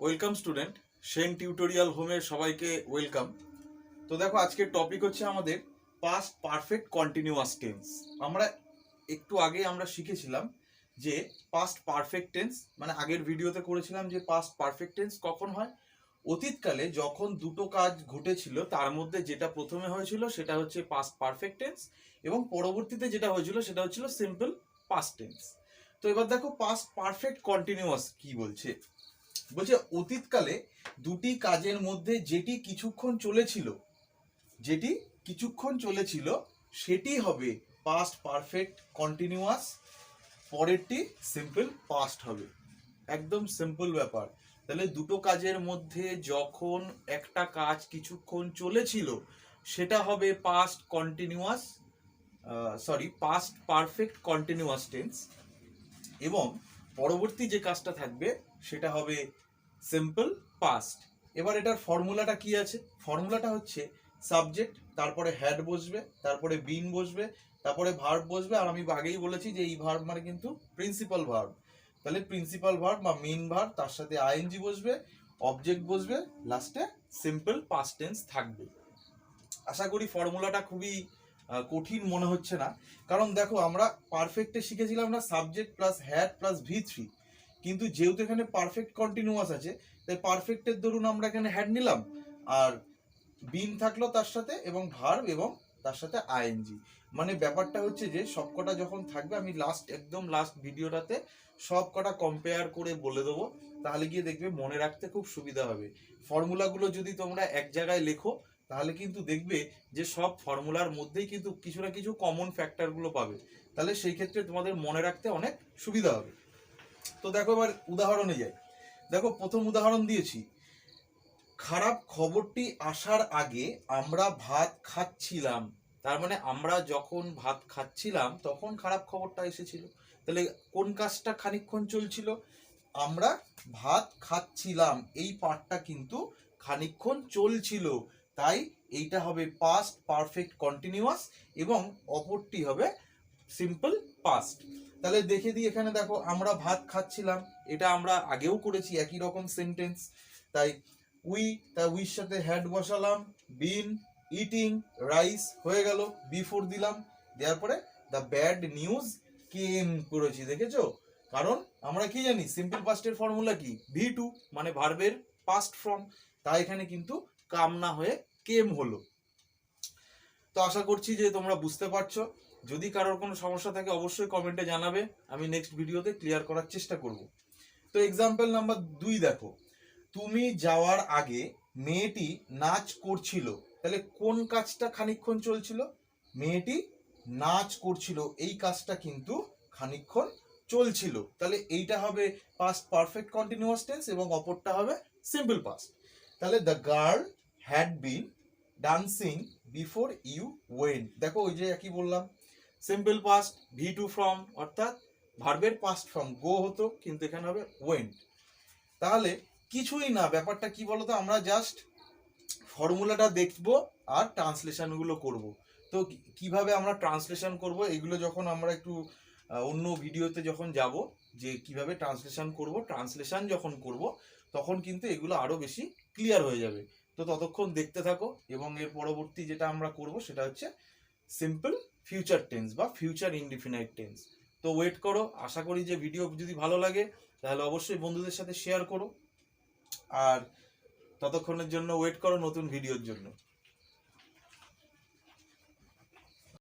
Welcome student, Sen tutorial হোমের সবাইকে welcome. তো দেখো, আজকের টপিক হচ্ছে আমাদের পাস্ট পারফেক্ট কন্টিনিউয়াস টেন্স। আমরা একটু আগে আমরা শিখেছিলাম যে পাস্ট পারফেক্ট টেন্স মানে আগের ভিডিওতে করেছিলাম যে পাস্ট পারফেক্ট টেন্স কখন হয়, অতীতকালে যখন দুটো কাজ ঘটেছিল তার মধ্যে যেটা প্রথমে হয়েছিল সেটা হচ্ছে পাস্ট পারফেক্ট টেন্স এবং পরবর্তীতে যেটা হয়েছিল সেটা হচ্ছিল সিম্পল পাস্ট টেন্স। তো এবার দেখো পাস্ট পারফেক্ট কন্টিনিউয়াস কি বলছে। বলছে অতীতকালে দুটি কাজের মধ্যে যেটি কিছুক্ষণ চলেছিল সেটি হবে পাস্ট পারফেক্ট কন্টিনিউয়াস, পরেরটি সিম্পল পাস্ট হবে। একদম সিম্পল ব্যাপার। তাহলে দুটো কাজের মধ্যে যখন একটা কাজ কিছুক্ষণ চলেছিল সেটা হবে past continuous past perfect continuous tense, এবং পরবর্তী যে কাজটা থাকবে সেটা হবে সিম্পল পাস্ট। এবার এটার ফর্মুলাটা কি আছে? ফর্মুলাটা হচ্ছে সাবজেক্ট, তারপরে হ্যাড বসবে, তারপরে বিন বসবে, তারপরে ভার্ব বসবে। আর আমি আগেই বলেছি যে এই ভার্ব মানে কিন্তু প্রিন্সিপাল ভার্ব। তাহলে প্রিন্সিপাল ভার্ব বা মেইন ভার্ব, তার সাথে আইএনজি বসবে, অবজেক্ট বসবে, লাস্টে সিম্পল পাস্ট টেন্স থাকবে। আশা করি ফর্মুলাটা খুবই কঠিন মনে হচ্ছে না, কারণ দেখো আমরা পারফেক্টে শিখেছিলাম না subject plus had plus V3, কিন্তু যেহেতু এখানে পারফেক্ট কন্টিনিউয়াস আছে তাই পারফেক্টের ধরুন আমরা এখানে হ্যাড নিলাম, আর বিন থাকলো তার সাথে, এবং ভার্ব, এবং তার সাথে আইএনজি। মানে ব্যাপারটা হচ্ছে যে সবকটা যখন থাকবে আমি একদম লাস্ট ভিডিওটাতে সবকটা কম্পেয়ার করে বলে দেবো, তাহলে গিয়ে দেখবে মনে রাখতে খুব সুবিধা হবে। ফর্মুলাগুলো যদি তোমরা এক জায়গায় লেখো তাহলে কিন্তু দেখবে যে সব ফর্মুলার মধ্যেই কিন্তু কিছু না কিছু কমন ফ্যাক্টরগুলো পাবে, তাহলে সেই ক্ষেত্রে তোমাদের মনে রাখতে অনেক সুবিধা হবে। তো দেখো এবার উদাহরণে যাই। দেখো প্রথম উদাহরণ দিয়েছি, খারাপ খবরটি আসার আগে আমরা ভাত খাচ্ছিলাম। তার মানে আমরা যখন ভাত খাচ্ছিলাম তখন খারাপ খবরটা এসেছিল। তাহলে কোন কাজটা খানিকক্ষণ চলছিল? আমরা ভাত খাচ্ছিলাম, এই পার্টটা কিন্তু খানিকক্ষণ চলছিল, তাই এইটা হবে পাস্ট পারফেক্ট কন্টিনিউয়াস এবং অপরটি হবে সিম্পল পাস্ট। তাহলে দেখে দিই, এখানে দেখো আমরা ভাত খাচ্ছিলাম, এটা আমরা আগেও করেছি একই রকম সেন্টেন্স। তাই উইর সাথে হ্যাড বসালাম, বিন ইটিং রাইস হয়ে গেল, বিফোর দিলাম, দেওয়ার পরে দ্য ব্যাড নিউজ কেম করেছি। দেখেছো? কারণ আমরা কি জানি সিম্পল পাস্টের ফর্মুলা কি? V2 মানে ভার্বের পাস্ট ফর্ম, তাই এখানে কিন্তু কাম না হয়ে কেম হলো। তো আশা করছি যে তোমরা বুঝতে পারছো। যদি কারোর কোনো সমস্যা থাকে অবশ্যই কমেন্টে জানাবে, আমি নেক্সট ভিডিওতে ক্লিয়ার করার চেষ্টা করব। তো এক্সাম্পল নাম্বার 2 দেখো, তুমি যাওয়ার আগে মেয়েটি নাচ করছিল। তাহলে কোন কাজটা খানিকক্ষণ চলছিল? মেয়েটি নাচ করছিল, এই কাজটা কিন্তু খানিকক্ষণ চলছিল। তাহলে এইটা হবে পাস্ট পারফেক্ট কন্টিনিউয়াস টেন্স এবং অপরটা হবে সিম্পল পাস্ট। তাহলে the girl had been dancing before you went. দেখো ওই যে একই বললাম, সিম্পল পাস্ট V2 ফর্ম, অর্থাৎ ভার্বের পাস্ট ফর্ম গো হতো, কিন্তু এখানে হবে ওয়েন্ট। তাহলে কিছুই না, ব্যাপারটা কি বলতো, আমরা জাস্ট ফর্মুলাটা দেখবো আর ট্রান্সলেশনগুলো করব। তো কিভাবে আমরা ট্রান্সলেশন করব এগুলো যখন আমরা একটু অন্য ভিডিওতে যখন যাব যে কিভাবে ট্রান্সলেশন যখন করব তখন কিন্তু এগুলো আরো বেশি ক্লিয়ার হয়ে যাবে। তো ততক্ষণ দেখতে থাকো, এবং এর পরবর্তী যেটা আমরা করব সেটা হচ্ছে সিম্পল ফিউচার টেন্স বা ফিউচার ইনডিফিনাইট টেন্স। তো ওয়েট করো, আশা করি যে ভিডিও যদি ভালো লাগে তাহলে অবশ্যই বন্ধুদের সাথে শেয়ার করো, আর ততক্ষণের জন্য ওয়েট করো নতুন ভিডিওর জন্য।